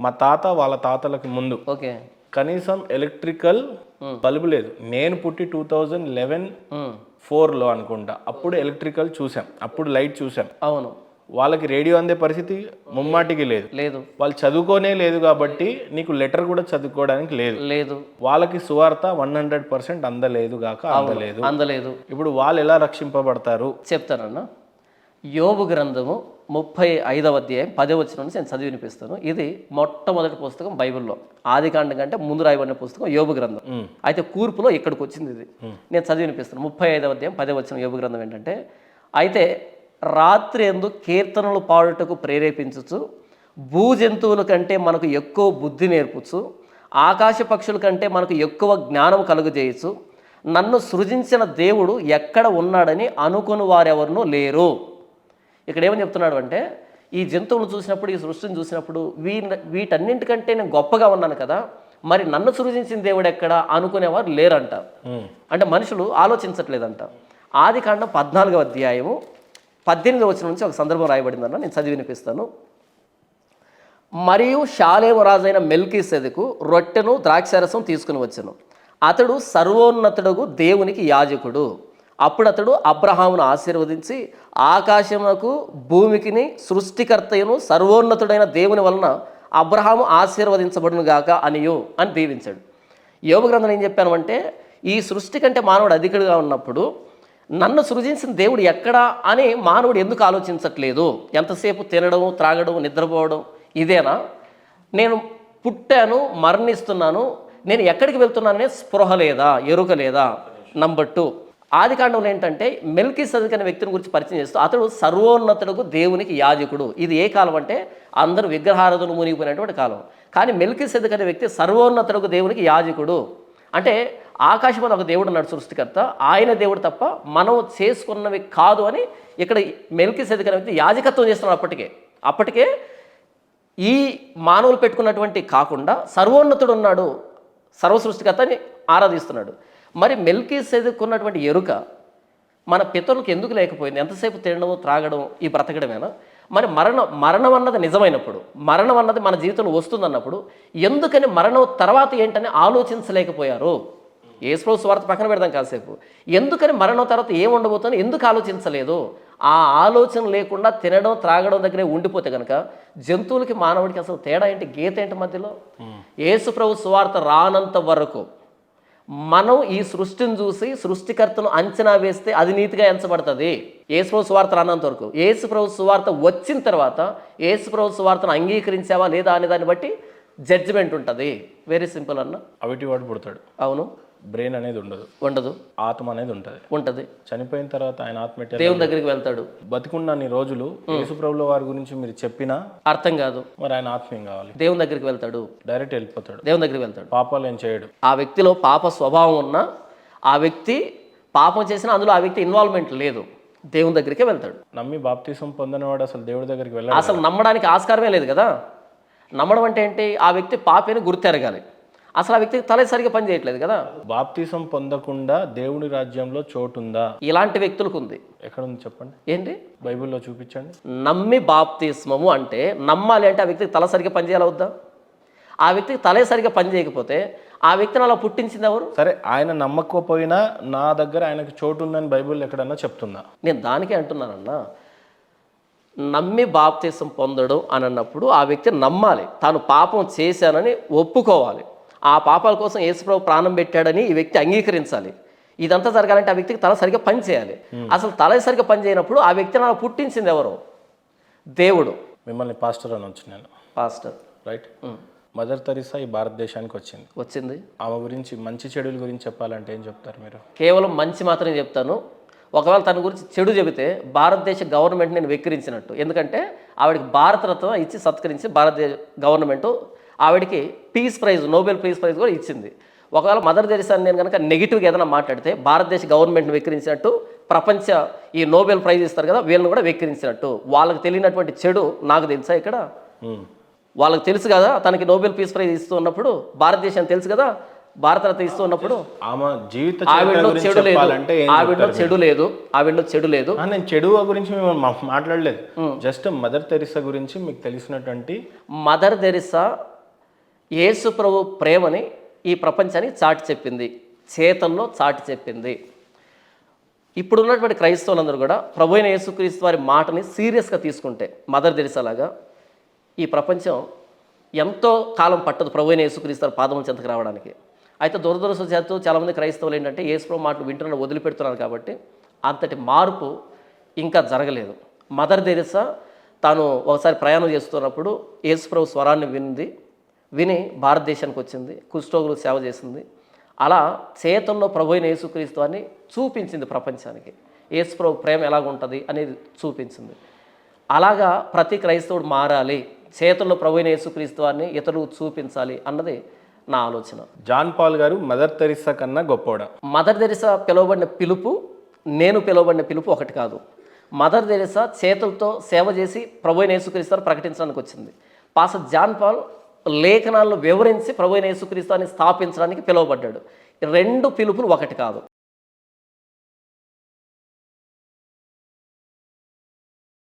మా తాత వాళ్ళ తాతలకి ముందు ఓకే. కనీసం ఎలక్ట్రికల్ బల్బు లేదు. నేను పుట్టి 2011-4లో అనుకుంటా, అప్పుడు ఎలక్ట్రికల్ చూసాం, అప్పుడు లైట్ చూసాం. అవును. వాళ్ళకి రేడియో అందే పరిస్థితి ముమ్మాటికి లేదు. వాళ్ళు చదువుకోనే లేదు కాబట్టి నీకు లెటర్ కూడా చదువుకోవడానికి లేదు. వాళ్ళకి సువార్త 100% అందలేదు. ఇప్పుడు వాళ్ళు ఎలా రక్షింపబడతారు చెప్తానన్న. యోబు గ్రంథము 35వ అధ్యాయం 10వ వచనం నుంచి నేను చదివి వినిపిస్తాను. ఇది మొట్టమొదటి పుస్తకం బైబిల్లో, ఆదికాండం కంటే ముందు రాయబడిన పుస్తకం యోబు గ్రంథం. అయితే కూర్పులో ఇక్కడికి వచ్చింది ఇది. నేను చదివి వినిపిస్తాను. 35వ అధ్యాయం 10వ వచనం యోబు గ్రంథం ఏంటంటే, అయితే రాత్రి యందు కీర్తనలు పాడుటకు ప్రేరేపించుచు, భూజంతువుల కంటే మనకు ఎక్కువ బుద్ధి నేర్పుచు, ఆకాశ పక్షుల కంటే మనకు ఎక్కువ జ్ఞానం కలుగజేయచ్చు, నన్ను సృజించిన దేవుడు ఎక్కడ ఉన్నాడని అనుకుని వారెవరినూ లేరు. ఇక్కడ ఏమని చెప్తున్నాడు అంటే, ఈ జంతువులను చూసినప్పుడు, ఈ సృష్టిని చూసినప్పుడు, వీటన్నింటికంటే నేను గొప్పగా ఉన్నాను కదా, మరి నన్ను సృజించిన దేవుడు ఎక్కడ అనుకునేవారు లేరంట. అంటే మనుషులు ఆలోచించట్లేదంట. ఆదికాండం 14వ అధ్యాయము 18వ వచనం నుంచి ఒక సందర్భం రాయబడిందన్న, నేను చదివి వినిపిస్తాను. మరియు షాలేము రాజైన మెల్కీసెదెకు రొట్టెను ద్రాక్షారసం తీసుకుని వచ్చెను. అతడు సర్వోన్నతుడగు దేవునికి యాజకుడు. అప్పుడు అతడు అబ్రహామును ఆశీర్వదించి, ఆకాశమునకు భూమికిని సృష్టికర్తయును సర్వోన్నతుడైన దేవుని వలన అబ్రహాము ఆశీర్వదించబడును గాక అని దీవించాడు. యోబు గ్రంథం ఏం చెప్పాను అంటే, ఈ సృష్టి కంటే మానవుడు అధికుడిగా ఉన్నప్పుడు నన్ను సృజించిన దేవుడు ఎక్కడా అని మానవుడు ఎందుకు ఆలోచించట్లేదు? ఎంతసేపు తినడం, త్రాగడం, నిద్రపోవడం ఇదేనా? నేను పుట్టాను, మరణిస్తున్నాను, నేను ఎక్కడికి వెళ్తున్నాననే స్పృహ లేదా, ఎరుక లేదా? నంబర్ 2, ఆదికాండంలో ఏంటంటే మెల్కీసెదెకు అనే వ్యక్తిని గురించి పరిచయం చేస్తూ, అతడు సర్వోన్నతుడుకు దేవునికి యాజకుడు. ఇది ఏ కాలం అంటే అందరూ విగ్రహారాధనలు మునిగిపోయినటువంటి కాలం. కానీ మెల్కీసెదెకు అనే వ్యక్తి సర్వోన్నతుడుకు దేవునికి యాజకుడు. అంటే ఆకాశంలో ఒక దేవుడు ఉన్నాడు సృష్టికర్త, ఆయన దేవుడు తప్ప మనం చేసుకున్నవి కాదు అని ఇక్కడ మెల్కీసెదెకు అనే వ్యక్తి యాజకత్వం చేస్తున్నాడు. అప్పటికే ఈ మానవులు పెట్టుకున్నటువంటి కాకుండా సర్వోన్నతుడు ఉన్నాడు, సర్వ సృష్టికర్తని ఆరాధిస్తున్నాడు. మరి మెల్కీసెదెకు ఉన్నటువంటి ఎరుక మన పితరులకు ఎందుకు లేకపోయింది? ఎంతసేపు తినడం, త్రాగడం, ఈ బ్రతకడమేనా? మరి మరణం అన్నది నిజమైనప్పుడు, మరణం అన్నది మన జీవితంలో వస్తుందన్నప్పుడు ఎందుకని మరణం తర్వాత ఏంటని ఆలోచించలేకపోయారు? యేసుప్రభు సువార్త పక్కన పెడదాం కాసేపు. ఎందుకని మరణం తర్వాత ఏం ఉండబోతుందో ఎందుకు ఆలోచించలేదు? ఆ ఆలోచన లేకుండా తినడం, త్రాగడం దగ్గరే ఉండిపోతే కనుక జంతువులకి మానవుడికి అసలు తేడా ఏంటి, గీత ఏంటి మధ్యలో? యేసుప్రభు సువార్త రానంత వరకు మనం ఈ సృష్టిని చూసి సృష్టికర్తను అంచనా వేస్తే అది నీతిగా ఎంచబడుతుంది. యేసుప్రభు సువార్త రానంత వరకు. యేసుప్రభు సువార్త వచ్చిన తర్వాత యేసుప్రభు సువార్తను అంగీకరించావా లేదా అనే దాన్ని బట్టి జడ్జిమెంట్ ఉంటుంది. వెరీ సింపుల్ అన్న. అవిటి వాడు పుడతాడు. అవును. బ్రెయిన్ అనేది ఉండదు, ఆత్మ అనేది ఉంటుంది. చనిపోయిన తర్వాత ఆయన ఆత్మ దేవుని దగ్గరికి వెళ్తాడు. బతికున్న రోజులు యేసుప్రభుల వారి గురించి మీరు చెప్పినా అర్థం కాదు. మరి ఆయన ఆత్మ ఏం కావాలి? దేవుని దగ్గరికి వెళ్తాడు, డైరెక్ట్ వెళ్ళిపోతాడు, దేవుని దగ్గరికి వెళ్తాడు. పాపాలు ఏం చేయడు. ఆ వ్యక్తిలో పాప స్వభావం ఉన్న ఆ వ్యక్తి పాపం చేసినా అందులో ఆ వ్యక్తి ఇన్వాల్వ్మెంట్ లేదు, దేవుని దగ్గరికే వెళ్తాడు. నమ్మి బాప్తిసం పొందినవాడు అసలు దేవుడి దగ్గరికి వెళ్ళాలి? అసలు నమ్మడానికి ఆస్కారమే లేదు కదా. నమ్మడం అంటే ఏంటి? ఆ వ్యక్తి పాపని గుర్తెరగాలి. అసలు ఆ వ్యక్తికి తల సరిగా పని చేయట్లేదు కదా. బాప్తిసం పొందకుండా దేవుని రాజ్యంలో చోటు ఉందా? ఇలాంటి వ్యక్తులకు ఉంది. ఎక్కడ ఉంది చెప్పండి. ఏంటి? బైబిల్లో చూపించండి. నమ్మి బాప్తిస్మము అంటే నమ్మాలి అంటే ఆ వ్యక్తికి తల సరిగా పని చేయాలి వద్దా? ఆ వ్యక్తికి తలే సరిగా పని చేయకపోతే ఆ వ్యక్తిని అలా పుట్టించింది ఎవరు? సరే, ఆయన నమ్మకపోయినా నా దగ్గర ఆయనకు చోటు ఉందని బైబిల్ ఎక్కడన్నా చెప్తుందా? నేను దానికే అంటున్నానన్నా. నమ్మి బాప్తిసం పొందడం అని అన్నప్పుడు ఆ వ్యక్తి నమ్మాలి, తాను పాపం చేశానని ఒప్పుకోవాలి, ఆ పాపాల కోసం యేసుప్రభు ప్రాణం పెట్టాడని ఈ వ్యక్తి అంగీకరించాలి. ఇదంతా జరగాలంటే ఆ వ్యక్తికి తల సరిగ్గా పని చేయాలి. అసలు తల సరిగ్గా పని చేయనప్పుడు ఆ వ్యక్తిని అలా పుట్టించింది ఎవరు? దేవుడు. మిమ్మల్ని పాస్టర్ అని వచ్చి నేను పాస్టర్ రైట్. మదర్ తెరెసా ఈ భారతదేశానికి వచ్చింది. ఆమె గురించి మంచి చెడుల గురించి చెప్పాలంటే ఏం చెప్తారు మీరు? కేవలం మంచి మాత్రమే చెప్తాను. ఒకవేళ తన గురించి చెడు చెబితే భారతదేశ గవర్నమెంట్ నేను వెక్కిరించినట్టు. ఎందుకంటే ఆవిడకి భారతరత్న ఇచ్చి సత్కరించి భారతదేశ గవర్నమెంట్ ఆవిడికి peace prize, Nobel peace prize కూడా ఇచ్చింది. ఒకవేళ మదర్ తెరెసా నేను కనుక నెగిటివ్గా ఏదైనా మాట్లాడితే భారతదేశ గవర్నమెంట్ని వెక్కిరించినట్టు, ప్రపంచ ఈ నోబెల్ ప్రైజ్ ఇస్తారు కదా వీళ్ళని కూడా వెక్కిరించినట్టు. వాళ్ళకి తెలియనటువంటి చెడు నాకు తెలుసా? ఇక్కడ వాళ్ళకి తెలుసు కదా తనకి నోబెల్ పీస్ ప్రైజ్ ఇస్తూ ఉన్నప్పుడు, భారతదేశానికి తెలుసు కదా భారతరత్న ఇస్తూ ఉన్నప్పుడు. ఆవిడలో చెడు లేదు. నేను చెడు గురించి మాట్లాడలేదు, జస్ట్ మదర్ తెరెసా గురించి మీకు తెలిసినటువంటి. మదర్ తెరెసా యేసు ప్రభు ప్రేమని ఈ ప్రపంచానికి చాటి చెప్పింది, చేతల్లో చాటి చెప్పింది. ఇప్పుడు ఉన్నటువంటి క్రైస్తవులందరూ కూడా ప్రభు అయిన యేసుక్రీస్తు వారి మాటని సీరియస్గా తీసుకుంటే మదర్ తెరిసా లాగా ఈ ప్రపంచం ఎంతో కాలం పట్టదు ప్రభు అయిన యేసుక్రీస్తు వారి పాదముల చెంతకు రావడానికి. అయితే దురదృష్టవశాత్తు చాలామంది క్రైస్తవులు ఏంటంటే యేసు ప్రభు మాటలు వింటున్న వదిలిపెడుతున్నారు కాబట్టి అంతటి మార్పు ఇంకా జరగలేదు. మదర్ తెరిసా తాను ఒకసారి ప్రయాణం చేస్తున్నప్పుడు యేసు ప్రభు స్వరాన్ని విని భారతదేశానికి వచ్చింది, కుష్ఠరోగులకు సేవ చేసింది. అలా చేతుల్లో ప్రభు అయిన యేసుక్రీస్తు అని చూపించింది ప్రపంచానికి. యేసు ప్రభు ప్రేమ ఎలాగుంటుంది అనేది చూపించింది. అలాగా ప్రతి క్రైస్తవుడు మారాలి, చేతుల్లో ప్రభు అయిన యేసుక్రీస్తు అని ఇతరులకు చూపించాలి అన్నది నా ఆలోచన. జాన్ పాల్ గారు మదర్ తెరిసా కన్నా గొప్పోడా? మదర్ తెరిసా పిలువబడిన పిలుపు, నేను పిలువబడిన పిలుపు ఒకటి కాదు. మదర్ తెరిసా చేతులతో సేవ చేసి ప్రభు అయిన యేసుక్రీస్తుని ప్రకటించడానికి వచ్చింది. పాస్టర్ జాన్ పాల్ లేఖనాలను వివరించి ప్రభు అయిన యేసుక్రీస్తుని స్థాపించడానికి పిలువబడ్డాడు. రెండు పిలుపులు ఒకటి కాదు.